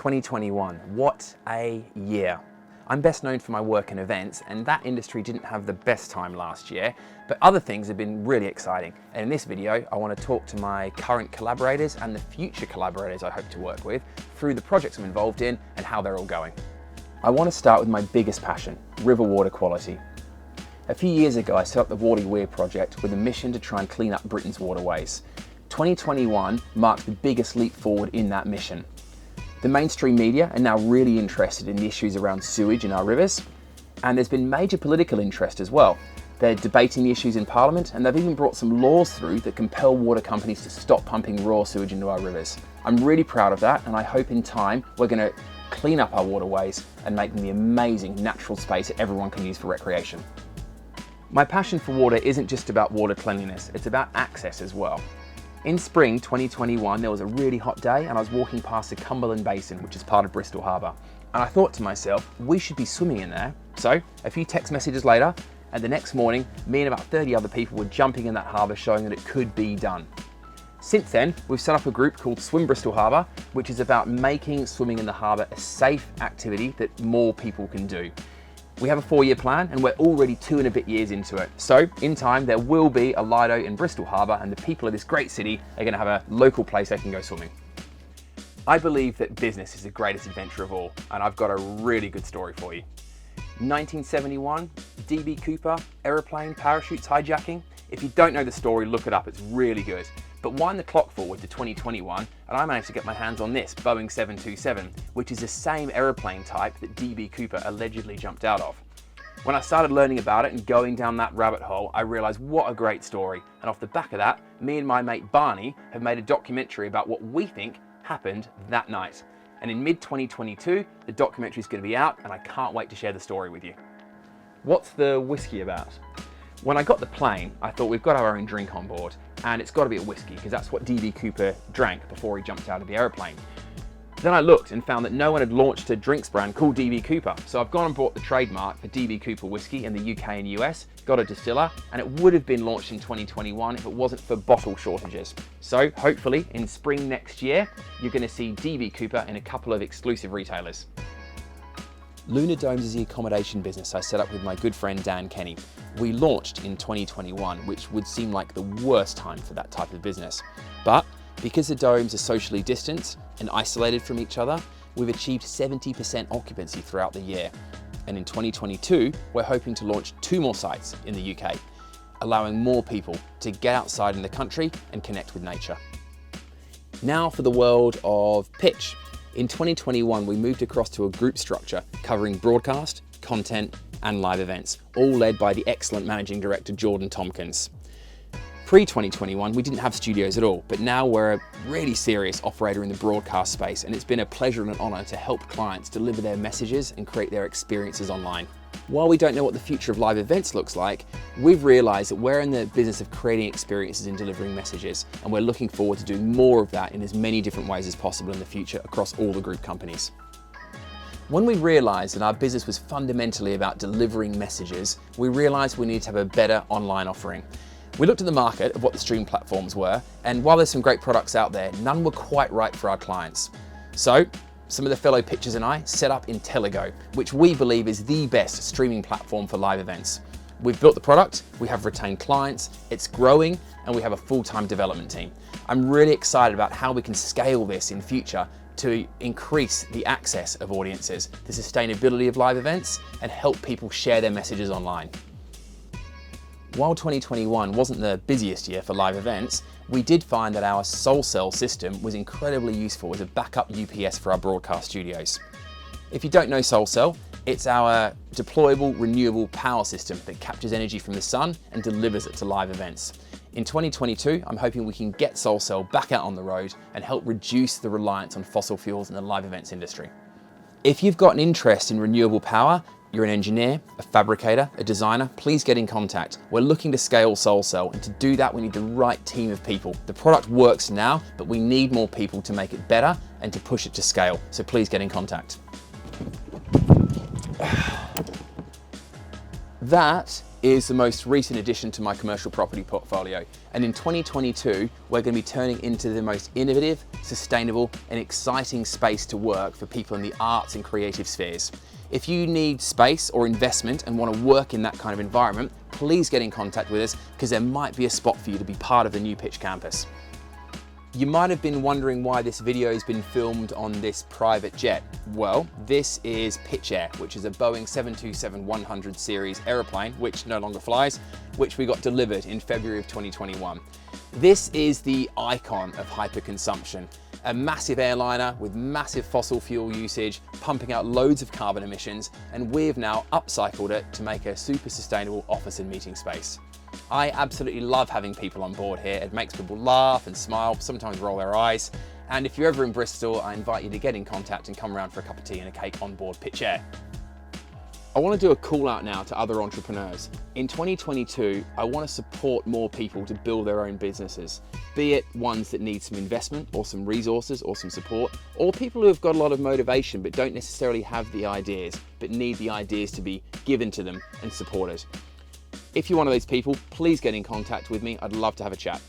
2021, what a year. I'm best known for my work in events, and that industry didn't have the best time last year, but other things have been really exciting. And in this video, I want to talk to my current collaborators and the future collaborators I hope to work with through the projects I'm involved in and how they're all going. I want to start with my biggest passion, river water quality. A few years ago, I set up the Water Weir project with a mission to try and clean up Britain's waterways. 2021 marked the biggest leap forward in that mission. The mainstream media are now really interested in the issues around sewage in our rivers, and there's been major political interest as well. They're debating the issues in Parliament, and they've even brought some laws through that compel water companies to stop pumping raw sewage into our rivers. I'm really proud of that, and I hope in time we're going to clean up our waterways and make them the amazing natural space that everyone can use for recreation. My passion for water isn't just about water cleanliness, it's about access as well. In spring 2021, there was a really hot day and I was walking past the Cumberland Basin, which is part of Bristol Harbour. And I thought to myself, we should be swimming in there. So a few text messages later, and the next morning, me and about 30 other people were jumping in that harbour, showing that it could be done. Since then, we've set up a group called Swim Bristol Harbour, which is about making swimming in the harbour a safe activity that more people can do. We have a 4-year plan and we're already 2 and a bit years into it. So in time, there will be a Lido in Bristol Harbour and the people of this great city are going to have a local place they can go swimming. I believe that business is the greatest adventure of all, and I've got a really good story for you. 1971, DB Cooper, aeroplane, parachutes hijacking. If you don't know the story, look it up, it's really good. But wind the clock forward to 2021 and I managed to get my hands on this Boeing 727, which is the same aeroplane type that DB Cooper allegedly jumped out of. When I started learning about it and going down that rabbit hole, I realized what a great story. And off the back of that, me and my mate Barney have made a documentary about what we think happened that night. And in mid-2022, the documentary is going to be out and I can't wait to share the story with you. What's the whiskey about? When I got the plane, I thought we've got our own drink on board and it's got to be a whiskey because that's what DB Cooper drank before he jumped out of the aeroplane. Then I looked and found that no one had launched a drinks brand called DB Cooper. So I've gone and bought the trademark for DB Cooper whiskey in the UK and US, got a distiller, and it would have been launched in 2021 if it wasn't for bottle shortages. So hopefully in spring next year, you're going to see DB Cooper in a couple of exclusive retailers. Lunar Domes is the accommodation business I set up with my good friend Dan Kenny. We launched in 2021, which would seem like the worst time for that type of business. But because the domes are socially distanced and isolated from each other, we've achieved 70% occupancy throughout the year. And in 2022, we're hoping to launch 2 more sites in the UK, allowing more people to get outside in the country and connect with nature. Now for the world of pitch. In 2021, we moved across to a group structure covering broadcast, content, and live events, all led by the excellent managing director, Jordan Tompkins. Pre-2021, we didn't have studios at all, but now we're a really serious operator in the broadcast space, and it's been a pleasure and an honor to help clients deliver their messages and create their experiences online. While we don't know what the future of live events looks like, we've realized that we're in the business of creating experiences and delivering messages, and we're looking forward to doing more of that in as many different ways as possible in the future across all the group companies. When we realized that our business was fundamentally about delivering messages, we realized we needed to have a better online offering. We looked at the market of what the stream platforms were, and while there's some great products out there, none were quite right for our clients. So, some of the fellow pitchers and I set up Intelligo, which we believe is the best streaming platform for live events. We've built the product, we have retained clients, it's growing, and we have a full-time development team. I'm really excited about how we can scale this in future to increase the access of audiences, the sustainability of live events, and help people share their messages online. While 2021 wasn't the busiest year for live events, we did find that our SolCell system was incredibly useful as a backup UPS for our broadcast studios. If you don't know SolCell, it's our deployable renewable power system that captures energy from the sun and delivers it to live events. In 2022, I'm hoping we can get SolCell back out on the road and help reduce the reliance on fossil fuels in the live events industry. If you've got an interest in renewable power, you're an engineer, a fabricator, a designer, please get in contact. We're looking to scale SolCell, and to do that we need the right team of people. The product works now, but we need more people to make it better and to push it to scale, so please get in contact. That is the most recent addition to my commercial property portfolio. And in 2022, we're going to be turning into the most innovative, sustainable, and exciting space to work for people in the arts and creative spheres. If you need space or investment and want to work in that kind of environment, please get in contact with us because there might be a spot for you to be part of the new Pitch campus. You might have been wondering why this video has been filmed on this private jet. Well, this is Pitch Air, which is a Boeing 727-100 series aeroplane, which no longer flies, which we got delivered in February of 2021. This is the icon of hyperconsumption. A massive airliner with massive fossil fuel usage, pumping out loads of carbon emissions, and we've now upcycled it to make a super sustainable office and meeting space. I absolutely love having people on board here. It makes people laugh and smile, sometimes roll their eyes. And if you're ever in Bristol, I invite you to get in contact and come around for a cup of tea and a cake on board Pitch Air. I want to do a call out now to other entrepreneurs. In 2022, I want to support more people to build their own businesses, be it ones that need some investment or some resources or some support, or people who have got a lot of motivation but don't necessarily have the ideas, but need the ideas to be given to them and supported. If you're one of those people, please get in contact with me. I'd love to have a chat.